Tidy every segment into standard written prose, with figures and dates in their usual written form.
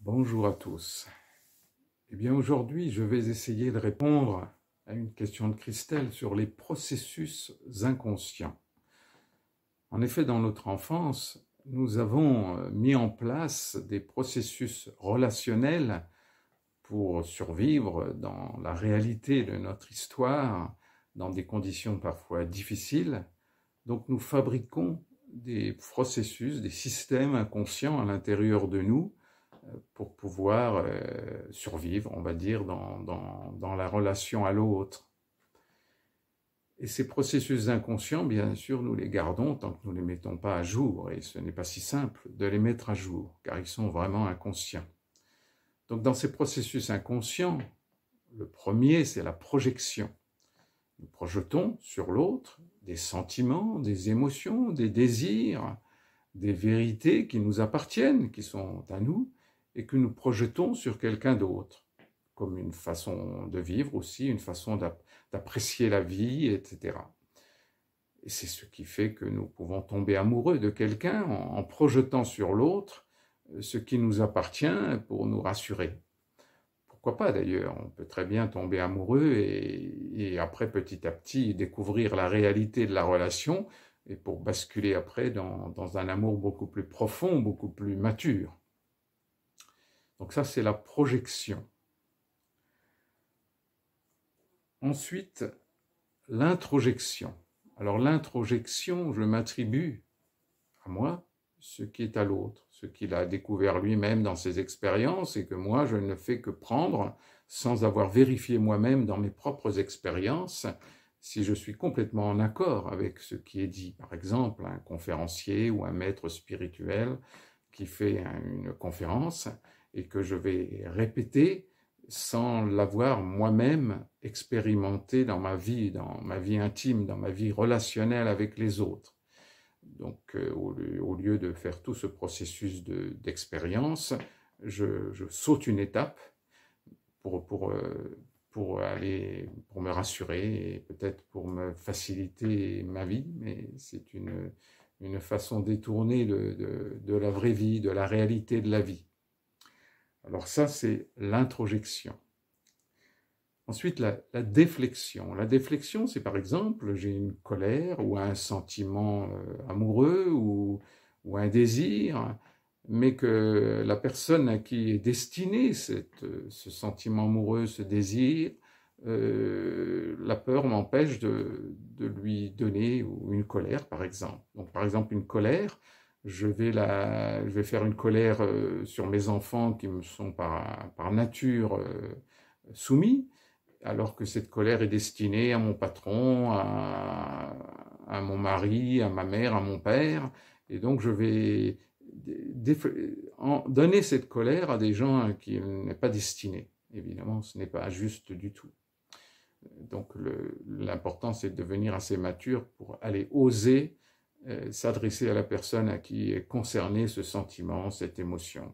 Bonjour à tous. Eh bien aujourd'hui, je vais essayer de répondre à une question de Christelle sur les processus inconscients. En effet, dans notre enfance, nous avons mis en place des processus relationnels pour survivre dans la réalité de notre histoire, dans des conditions parfois difficiles. Donc nous fabriquons des processus, des systèmes inconscients à l'intérieur de nous pour pouvoir survivre, on va dire, dans la relation à l'autre. Et ces processus inconscients, bien sûr, nous les gardons tant que nous ne les mettons pas à jour. Et ce n'est pas si simple de les mettre à jour, car ils sont vraiment inconscients. Donc dans ces processus inconscients, le premier, c'est la projection. Nous projetons sur l'autre des sentiments, des émotions, des désirs, des vérités qui nous appartiennent, qui sont à nous, et que nous projetons sur quelqu'un d'autre, comme une façon de vivre aussi, une façon d'apprécier la vie, etc. Et c'est ce qui fait que nous pouvons tomber amoureux de quelqu'un en projetant sur l'autre ce qui nous appartient pour nous rassurer. Pourquoi pas d'ailleurs, on peut très bien tomber amoureux et après petit à petit découvrir la réalité de la relation et pour basculer après dans un amour beaucoup plus profond, beaucoup plus mature. Donc ça, c'est la projection. Ensuite, l'introjection. Alors l'introjection, je m'attribue à moi ce qui est à l'autre, ce qu'il a découvert lui-même dans ses expériences et que moi, je ne fais que prendre sans avoir vérifié moi-même dans mes propres expériences si je suis complètement en accord avec ce qui est dit. Par exemple, un conférencier ou un maître spirituel qui fait une conférence et que je vais répéter sans l'avoir moi-même expérimenté dans ma vie intime, dans ma vie relationnelle avec les autres. Donc, au lieu de faire tout ce processus d'expérience, je saute une étape pour me rassurer et peut-être pour me faciliter ma vie, mais c'est une façon détournée de la vraie vie, de la réalité de la vie. Alors ça, c'est l'introjection. Ensuite, la déflexion. La déflexion, c'est par exemple, j'ai une colère ou un sentiment amoureux ou un désir, mais que la personne à qui est destiné ce sentiment amoureux, ce désir, la peur m'empêche de lui donner une colère, par exemple. Donc, par exemple, une colère, je vais faire une colère sur mes enfants qui me sont par nature soumis, alors que cette colère est destinée à mon patron, à mon mari, à ma mère, à mon père, et donc je vais donner cette colère à des gens à qui elle n'est pas destinée. Évidemment, ce n'est pas juste du tout. Donc l'important, c'est de devenir assez mature pour aller oser s'adresser à la personne à qui est concerné ce sentiment, cette émotion.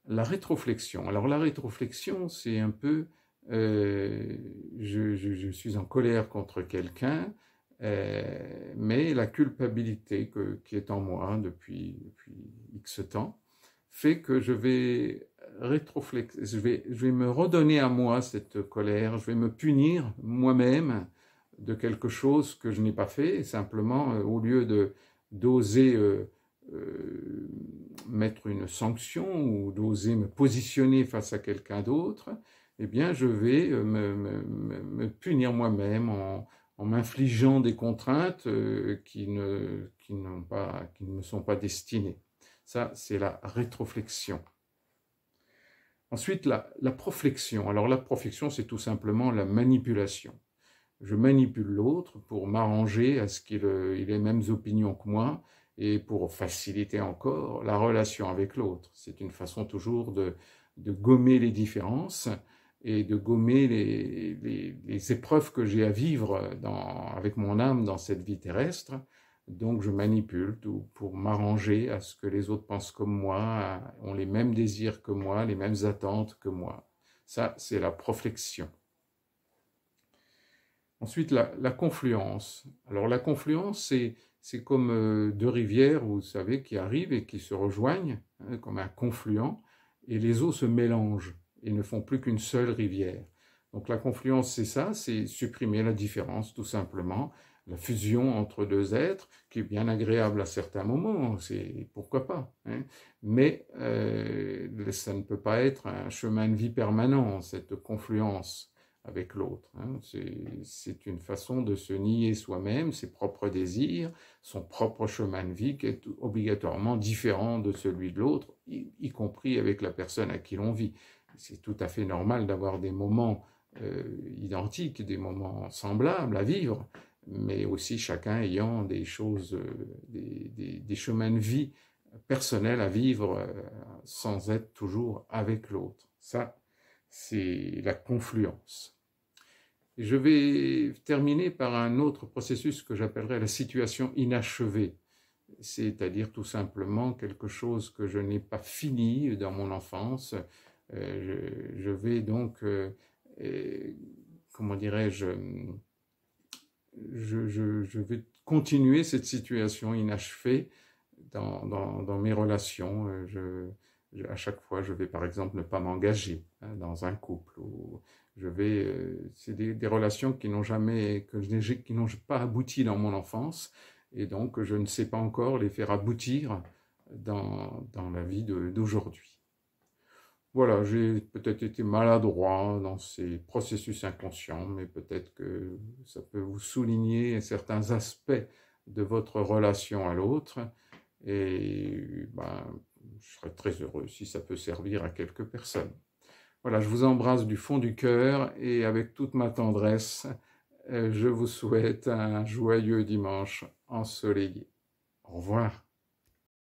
La rétroflexion. Alors la rétroflexion, c'est un peu, je suis en colère contre quelqu'un, mais la culpabilité qui est en moi depuis X temps fait que je vais je vais me redonner à moi cette colère, je vais me punir moi-même de quelque chose que je n'ai pas fait, et simplement au lieu d'oser mettre une sanction ou d'oser me positionner face à quelqu'un d'autre, eh bien je vais me punir moi-même en m'infligeant des contraintes qui ne me sont pas destinées. Ça, c'est la rétroflexion. Ensuite, la proflexion. Alors la proflexion, c'est tout simplement la manipulation. Je manipule l'autre pour m'arranger à ce qu'il ait les mêmes opinions que moi et pour faciliter encore la relation avec l'autre. C'est une façon toujours de gommer les différences et de gommer les épreuves que j'ai à vivre avec mon âme dans cette vie terrestre. Donc je manipule tout pour m'arranger à ce que les autres pensent comme moi, ont les mêmes désirs que moi, les mêmes attentes que moi. Ça, c'est la proflexion. Ensuite, la confluence. Alors la confluence, c'est comme deux rivières, vous savez, qui arrivent et qui se rejoignent, hein, comme un confluent, et les eaux se mélangent et ne font plus qu'une seule rivière. Donc la confluence, c'est ça, c'est supprimer la différence, tout simplement, la fusion entre deux êtres, qui est bien agréable à certains moments, c'est pourquoi pas, hein. Mais ça ne peut pas être un chemin de vie permanent, cette confluence avec l'autre, hein. C'est une façon de se nier soi-même, ses propres désirs, son propre chemin de vie qui est obligatoirement différent de celui de l'autre, y compris avec la personne à qui l'on vit. C'est tout à fait normal d'avoir des moments identiques, des moments semblables à vivre, mais aussi chacun ayant des choses, des chemins de vie personnels à vivre sans être toujours avec l'autre. Ça, c'est la confluence. Et je vais terminer par un autre processus que j'appellerais la situation inachevée, c'est-à-dire tout simplement quelque chose que je n'ai pas fini dans mon enfance. Je vais donc, comment dirais-je, je vais continuer cette situation inachevée dans mes relations. À chaque fois, je vais par exemple ne pas m'engager, hein, dans un couple. Ou c'est des relations qui n'ont pas abouti dans mon enfance, et donc je ne sais pas encore les faire aboutir dans la vie d'aujourd'hui. Voilà, j'ai peut-être été maladroit dans ces processus inconscients, mais peut-être que ça peut vous souligner certains aspects de votre relation à l'autre, et je serais très heureux si ça peut servir à quelques personnes. Voilà, je vous embrasse du fond du cœur, et avec toute ma tendresse, je vous souhaite un joyeux dimanche ensoleillé. Au revoir.